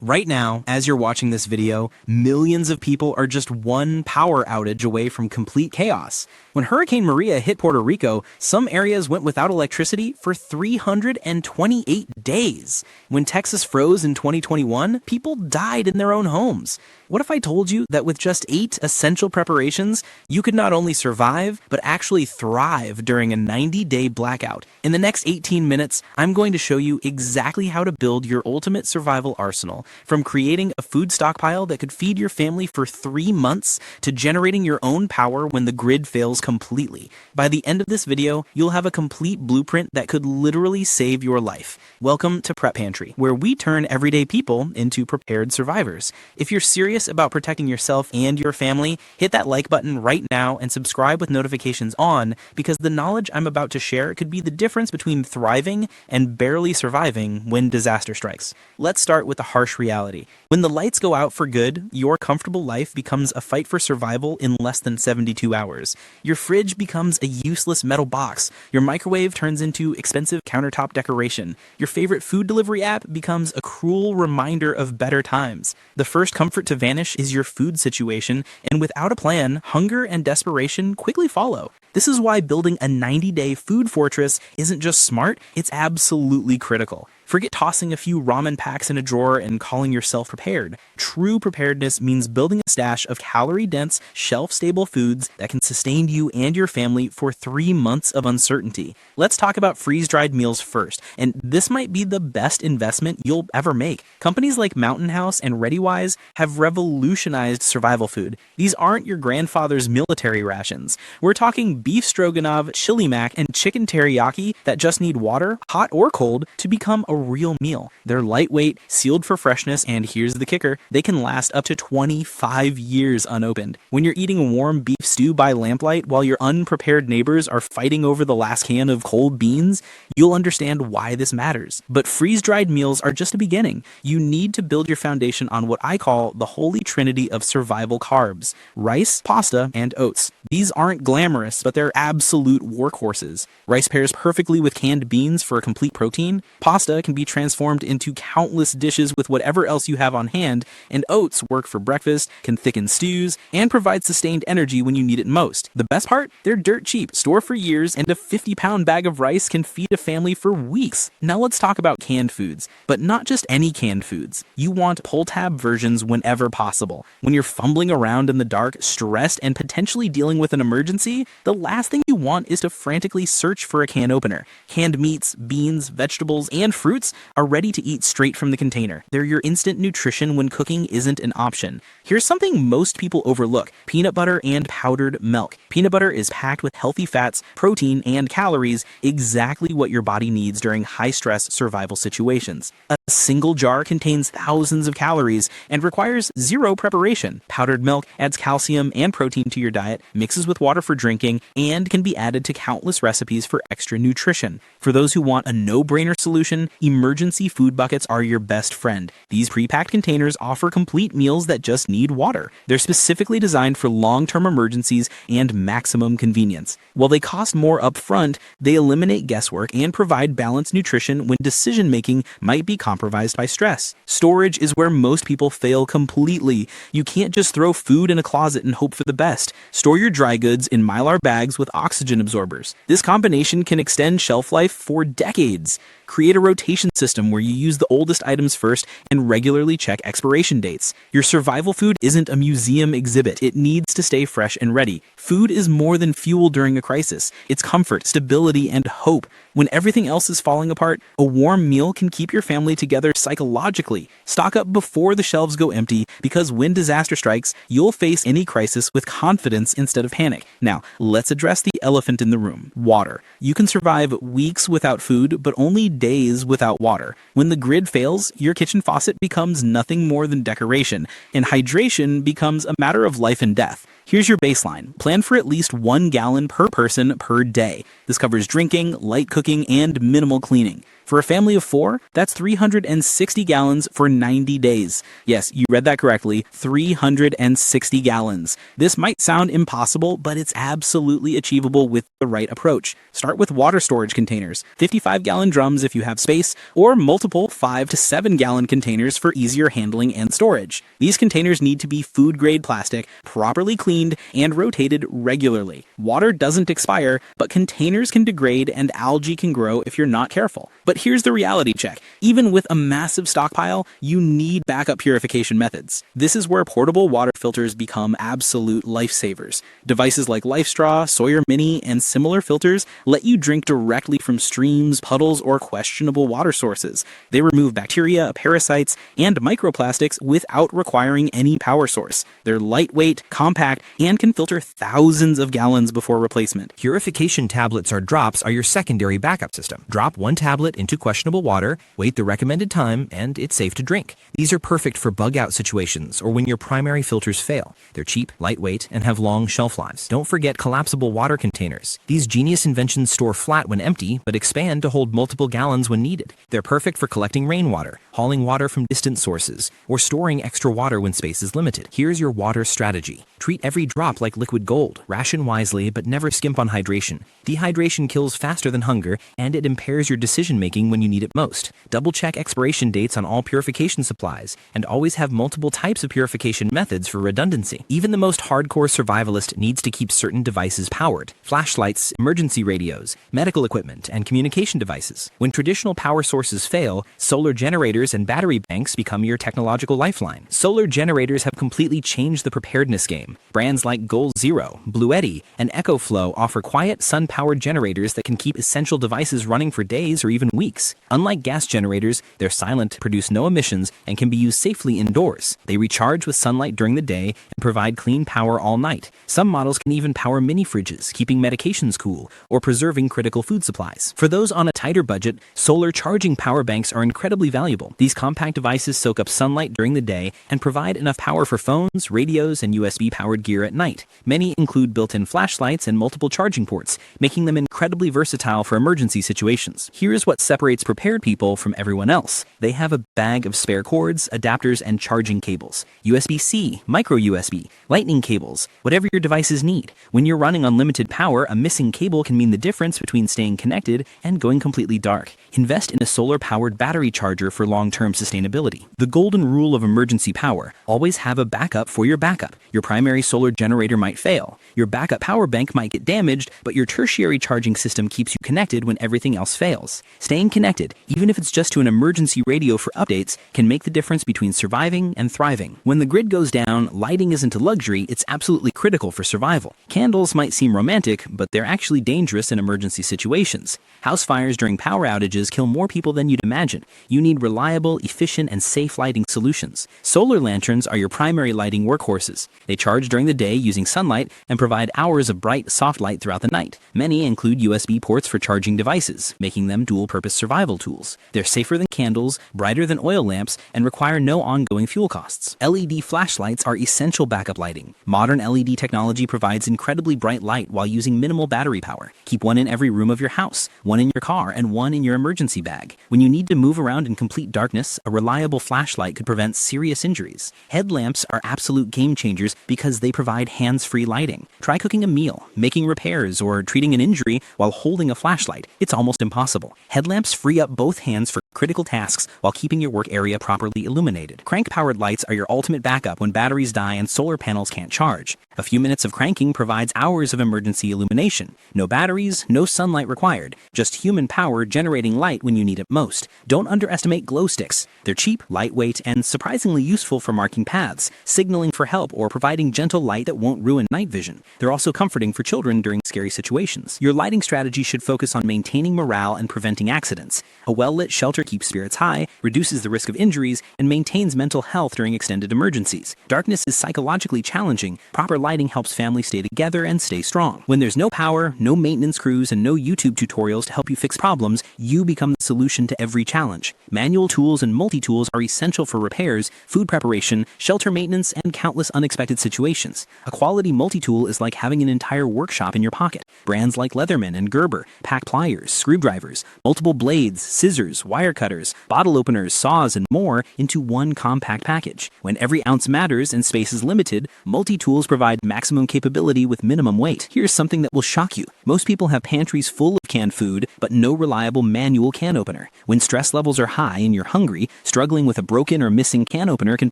Right now, as you're watching this video, millions of people are just one power outage away from complete chaos. When Hurricane Maria hit Puerto Rico, some areas went without electricity for 328 days. When Texas froze in 2021, people died in their own homes. What if I told you that with just 8 essential preparations, you could not only survive, but actually thrive during a 90-day blackout? In the next 18 minutes, I'm going to show you exactly how to build your ultimate survival arsenal. From creating a food stockpile that could feed your family for 3 months to generating your own power when the grid fails completely. By the end of this video, you'll have a complete blueprint that could literally save your life. Welcome to Prep Pantry, where we turn everyday people into prepared survivors. If you're serious about protecting yourself and your family, hit that like button right now and subscribe with notifications on, because the knowledge I'm about to share could be the difference between thriving and barely surviving when disaster strikes. Let's start with the harsh reality. When the lights go out for good, your comfortable life becomes a fight for survival in less than 72 hours. Your fridge becomes a useless metal box. Your microwave turns into expensive countertop decoration. Your favorite food delivery app becomes a cruel reminder of better times. The first comfort to vanish is your food situation, and without a plan, hunger and desperation quickly follow. This is why building a 90-day food fortress isn't just smart, it's absolutely critical. Forget tossing a few ramen packs in a drawer and calling yourself prepared. True preparedness means building a stash of calorie-dense, shelf-stable foods that can sustain you and your family for 3 months of uncertainty. Let's talk about freeze-dried meals first, and this might be the best investment you'll ever make. Companies like Mountain House and ReadyWise have revolutionized survival food. These aren't your grandfather's military rations. We're talking beef stroganoff, chili mac, and chicken teriyaki that just need water, hot or cold, to become a real meal. They're lightweight, sealed for freshness, and here's the kicker, they can last up to 25 years unopened. When you're eating warm beef stew by lamplight while your unprepared neighbors are fighting over the last can of cold beans, you'll understand why this matters. But freeze-dried meals are just a beginning. You need to build your foundation on what I call the holy trinity of survival carbs: rice, pasta, and oats. These aren't glamorous, but they're absolute workhorses. Rice pairs perfectly with canned beans for a complete protein. Pasta can be transformed into countless dishes with whatever else you have on hand, and oats work for breakfast, can thicken stews, and provide sustained energy when you need it most. The best part? They're dirt cheap, store for years, and a 50-pound bag of rice can feed a family for weeks. Now let's talk about canned foods, but not just any canned foods. You want pull-tab versions whenever possible. When you're fumbling around in the dark, stressed, and potentially dealing with an emergency, the last thing you want is to frantically search for a can opener. Canned meats, beans, vegetables, and fruits are ready to eat straight from the container. They're your instant nutrition when cooking isn't an option. Here's something most people overlook: peanut butter and powdered milk. Peanut butter is packed with healthy fats, protein, and calories, exactly what your body needs during high-stress survival situations. A single jar contains thousands of calories and requires 0 preparation. Powdered milk adds calcium and protein to your diet, mixes with water for drinking, and can be added to countless recipes for extra nutrition. For those who want a no-brainer solution, emergency food buckets are your best friend. These pre-packed containers offer complete meals that just need water. They're specifically designed for long-term emergencies and maximum convenience. While they cost more upfront, they eliminate guesswork and provide balanced nutrition when decision-making might be compromised by stress. Storage is where most people fail completely. You can't just throw food in a closet and hope for the best. Store your dry goods in Mylar bags with oxygen absorbers. This combination can extend shelf life for decades. Create a rotation system where you use the oldest items first and regularly check expiration dates. Your survival food isn't a museum exhibit. It needs to stay fresh and ready. Food is more than fuel during a crisis. It's comfort, stability, and hope. When everything else is falling apart, a warm meal can keep your family together psychologically. Stock up before the shelves go empty, because when disaster strikes, you'll face any crisis with confidence instead of panic. Now, let's address the elephant in the room: water. You can survive weeks without food, but only days without water. When the grid fails, your kitchen faucet becomes nothing more than decoration, and hydration becomes a matter of life and death. Here's your baseline. Plan for at least 1 gallon per person per day. This covers drinking, light cooking, and minimal cleaning. For a family of 4, that's 360 gallons for 90 days. Yes, you read that correctly, 360 gallons. This might sound impossible, but it's absolutely achievable with the right approach. Start with water storage containers, 55-gallon drums if you have space, or multiple 5 to 7-gallon containers for easier handling and storage. These containers need to be food-grade plastic, properly cleaned, and rotated regularly. Water doesn't expire, but containers can degrade and algae can grow if you're not careful. But here's the reality check. Even with a massive stockpile, you need backup purification methods. This is where portable water filters become absolute lifesavers. Devices like LifeStraw, Sawyer Mini, and similar filters let you drink directly from streams, puddles, or questionable water sources. They remove bacteria, parasites, and microplastics without requiring any power source. They're lightweight, compact, and can filter thousands of gallons before replacement. Purification tablets or drops are your secondary backup system. Drop one tablet into questionable water, wait the recommended time, and it's safe to drink. These are perfect for bug-out situations or when your primary filters fail. They're cheap, lightweight, and have long shelf lives. Don't forget collapsible water containers. These genius inventions store flat when empty, but expand to hold multiple gallons when needed. They're perfect for collecting rainwater, hauling water from distant sources, or storing extra water when space is limited. Here's your water strategy. Treat every drop like liquid gold. Ration wisely, but never skimp on hydration. Dehydration kills faster than hunger, and it impairs your decision-making when you need it most. Double-check expiration dates on all purification supplies, and always have multiple types of purification methods for redundancy. Even the most hardcore survivalist needs to keep certain devices powered. Flashlights, emergency radios, medical equipment, and communication devices. When traditional power sources fail, solar generators and battery banks become your technological lifeline. Solar generators have completely changed the preparedness game. Brands like Goal Zero, Bluetti, and EcoFlow offer quiet, sun-powered generators that can keep essential devices running for days or even weeks. Unlike gas generators, they're silent, produce no emissions, and can be used safely indoors. They recharge with sunlight during the day and provide clean power all night. Some models can even power mini fridges, keeping medications cool or preserving critical food supplies. For those on a tighter budget, solar charging power banks are incredibly valuable. These compact devices soak up sunlight during the day and provide enough power for phones, radios, and USB-powered gear at night. Many include built-in flashlights and multiple charging ports, making them incredibly versatile for emergency situations. Here's what separates prepared people from everyone else. They have a bag of spare cords, adapters, and charging cables. USB-C, micro USB, lightning cables, whatever your devices need. When you're running on limited power, a missing cable can mean the difference between staying connected and going completely dark. Invest in a solar-powered battery charger for long-term sustainability. The golden rule of emergency power: always have a backup for your backup. Your primary solar generator might fail. Your backup power bank might get damaged, but your tertiary charging system keeps you connected when everything else fails. Staying connected, even if it's just to an emergency radio for updates, can make the difference between surviving and thriving. When the grid goes down, lighting isn't a luxury, it's absolutely critical for survival. Candles might seem romantic, but they're actually dangerous in emergency situations. House fires during power outages kill more people than you'd imagine. You need reliable, efficient, and safe lighting solutions. Solar lanterns are your primary lighting workhorses. They charge during the day using sunlight and provide hours of bright, soft light throughout the night. Many include USB ports for charging devices, making them dual-purpose survival tools. They're safer than candles, brighter than oil lamps, and require no ongoing fuel costs. LED flashlights are essential backup lighting. Modern LED technology provides incredibly bright light while using minimal battery power. Keep one in every room of your house, one in your car, and one in your emergency bag. When you need to move around in complete darkness, a reliable flashlight could prevent serious injuries. Headlamps are absolute game changers because they provide hands-free lighting. Try cooking a meal, making repairs, or treating an injury while holding a flashlight. It's almost impossible. Headlamps free up both hands for critical tasks while keeping your work area properly illuminated. Crank-powered lights are your ultimate backup when batteries die and solar panels can't charge. A few minutes of cranking provides hours of emergency illumination. No batteries, no sunlight required. Just human power generating light when you need it most. Don't underestimate glow sticks. They're cheap, lightweight, and surprisingly useful for marking paths, signaling for help, or providing gentle light that won't ruin night vision. They're also comforting for children during scary situations. Your lighting strategy should focus on maintaining morale and preventing accidents. A well-lit shelter shelter keeps spirits high, reduces the risk of injuries, and maintains mental health during extended emergencies. Darkness is psychologically challenging. Proper lighting helps families stay together and stay strong. When there's no power, no maintenance crews, and no YouTube tutorials to help you fix problems, you become the solution to every challenge. Manual tools and multi-tools are essential for repairs, food preparation, shelter maintenance, and countless unexpected situations. A quality multi-tool is like having an entire workshop in your pocket. Brands like Leatherman and Gerber pack pliers, screwdrivers, multiple blades, scissors, wire cutters, bottle openers, saws, and more into one compact package. When every ounce matters and space is limited, multi-tools provide maximum capability with minimum weight. Here's something that will shock you. Most people have pantries full of canned food, but no reliable manual can opener. When stress levels are high and you're hungry, struggling with a broken or missing can opener can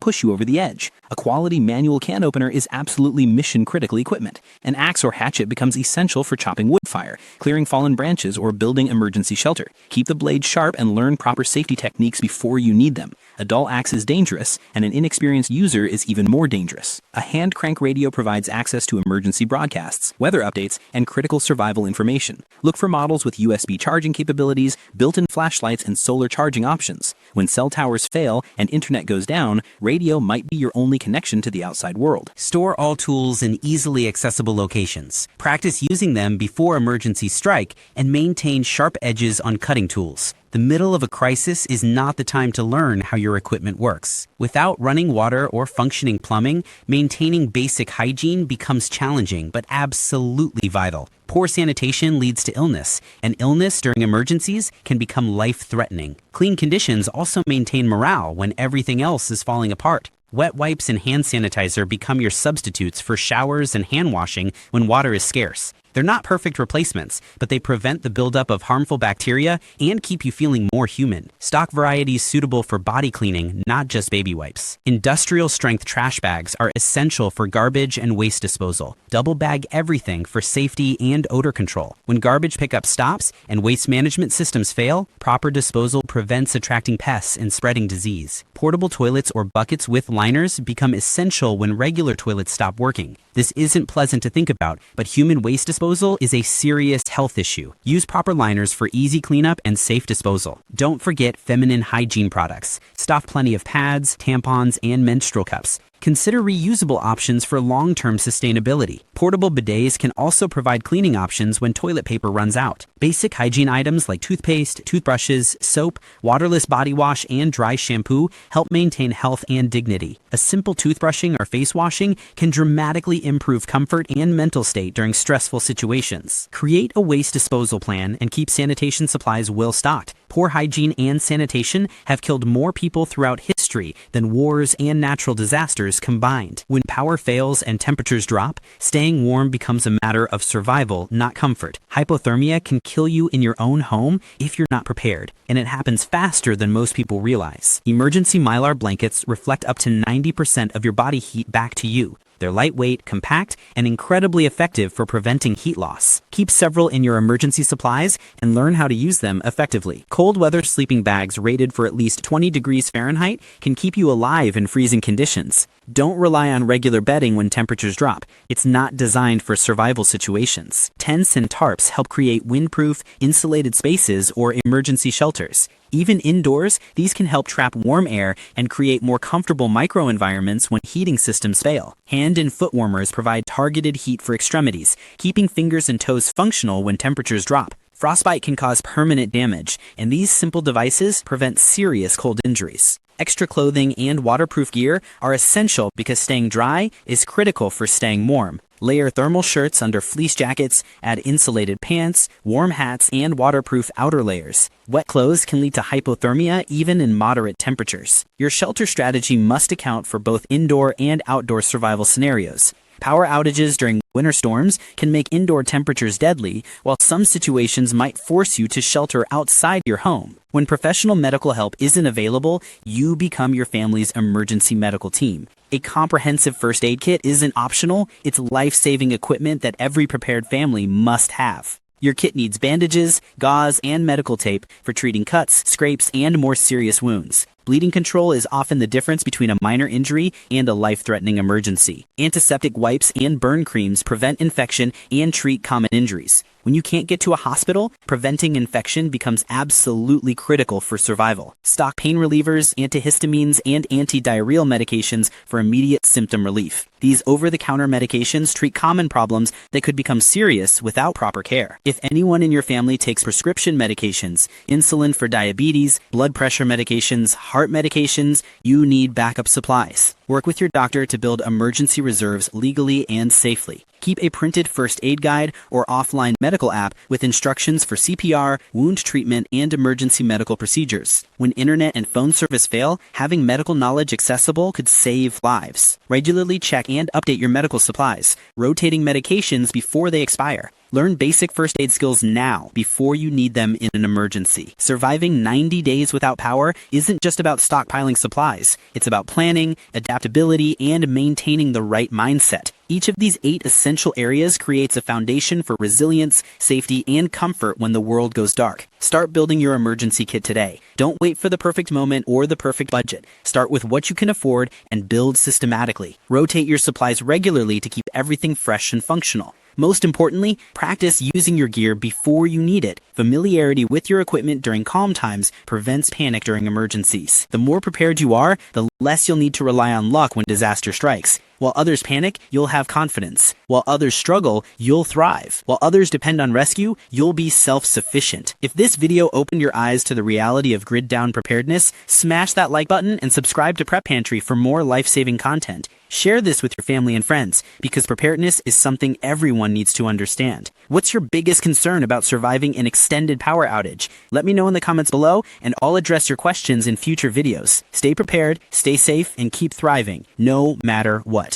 push you over the edge. A quality manual can opener is absolutely mission-critical equipment. An axe or hatchet becomes essential for chopping wood fire, clearing fallen branches, or building emergency shelter. Keep the blade sharp and learn proper safety techniques before you need them. A dull axe is dangerous, and an inexperienced user is even more dangerous. A hand crank radio provides access to emergency broadcasts, weather updates, and critical survival information. Look for models with USB charging capabilities, built-in flashlights, and solar charging options. When cell towers fail and internet goes down, radio might be your only connection to the outside world. Store all tools in easily accessible locations. Practice using them before emergencies strike, and maintain sharp edges on cutting tools. The middle of a crisis is not the time to learn how your equipment works. Without running water or functioning plumbing, maintaining basic hygiene becomes challenging but absolutely vital. Poor sanitation leads to illness, and illness during emergencies can become life-threatening. Clean conditions also maintain morale when everything else is falling apart. Wet wipes and hand sanitizer become your substitutes for showers and hand washing when water is scarce. They're not perfect replacements, but they prevent the buildup of harmful bacteria and keep you feeling more human. Stock varieties suitable for body cleaning, not just baby wipes. Industrial-strength trash bags are essential for garbage and waste disposal. Double bag everything for safety and odor control. When garbage pickup stops and waste management systems fail, proper disposal prevents attracting pests and spreading disease. Portable toilets or buckets with liners become essential when regular toilets stop working. This isn't pleasant to think about, but human waste disposal is a serious health issue. Use proper liners for easy cleanup and safe disposal. Don't forget feminine hygiene products. Stock plenty of pads, tampons, and menstrual cups. Consider reusable options for long-term sustainability. Portable bidets can also provide cleaning options when toilet paper runs out. Basic hygiene items like toothpaste, toothbrushes, soap, waterless body wash, and dry shampoo help maintain health and dignity. A simple toothbrushing or face washing can dramatically improve comfort and mental state during stressful situations. Create a waste disposal plan and keep sanitation supplies well stocked. Poor hygiene and sanitation have killed more people throughout history than wars and natural disasters combined. When power fails and temperatures drop, staying warm becomes a matter of survival, not comfort. Hypothermia can kill you in your own home if you're not prepared, and it happens faster than most people realize. Emergency Mylar blankets reflect up to 90% of your body heat back to you. They're lightweight, compact, and incredibly effective for preventing heat loss. Keep several in your emergency supplies and learn how to use them effectively. Cold weather sleeping bags rated for at least 20 degrees Fahrenheit can keep you alive in freezing conditions. Don't rely on regular bedding when temperatures drop. It's not designed for survival situations. Tents and tarps help create windproof, insulated spaces or emergency shelters. Even indoors, these can help trap warm air and create more comfortable microenvironments when heating systems fail. Hand and foot warmers provide targeted heat for extremities, keeping fingers and toes functional when temperatures drop. Frostbite can cause permanent damage, and these simple devices prevent serious cold injuries. Extra clothing and waterproof gear are essential because staying dry is critical for staying warm. Layer thermal shirts under fleece jackets, add insulated pants, warm hats, and waterproof outer layers. Wet clothes can lead to hypothermia even in moderate temperatures. Your shelter strategy must account for both indoor and outdoor survival scenarios. Power outages during winter storms can make indoor temperatures deadly, while some situations might force you to shelter outside your home. When professional medical help isn't available, you become your family's emergency medical team. A comprehensive first aid kit isn't optional, it's life-saving equipment that every prepared family must have. Your kit needs bandages, gauze, and medical tape for treating cuts, scrapes, and more serious wounds. Bleeding control is often the difference between a minor injury and a life-threatening emergency. Antiseptic wipes and burn creams prevent infection and treat common injuries. When you can't get to a hospital, preventing infection becomes absolutely critical for survival. Stock pain relievers, antihistamines, and antidiarrheal medications for immediate symptom relief. These over-the-counter medications treat common problems that could become serious without proper care. If anyone in your family takes prescription medications, insulin for diabetes, blood pressure medications, heart medications, you need backup supplies. Work with your doctor to build emergency reserves legally and safely. Keep a printed first aid guide or offline medical app with instructions for CPR, wound treatment, and emergency medical procedures. When internet and phone service fail, having medical knowledge accessible could save lives. Regularly check and update your medical supplies, rotating medications before they expire. Learn basic first aid skills now before you need them in an emergency. Surviving 90 days without power isn't just about stockpiling supplies. It's about planning, adaptability, and maintaining the right mindset. Each of these 8 essential areas creates a foundation for resilience, safety, and comfort when the world goes dark. Start building your emergency kit today. Don't wait for the perfect moment or the perfect budget. Start with what you can afford and build systematically. Rotate your supplies regularly to keep everything fresh and functional. Most importantly, practice using your gear before you need it. Familiarity with your equipment during calm times prevents panic during emergencies. The more prepared you are, the less you'll need to rely on luck when disaster strikes. While others panic, you'll have confidence. While others struggle, you'll thrive. While others depend on rescue, you'll be self-sufficient. If this video opened your eyes to the reality of grid-down preparedness, smash that like button and subscribe to Prep Pantry for more life-saving content. Share this with your family and friends, because preparedness is something everyone needs to understand. What's your biggest concern about surviving an extended power outage? Let me know in the comments below, and I'll address your questions in future videos. Stay prepared, stay safe, and keep thriving, no matter what.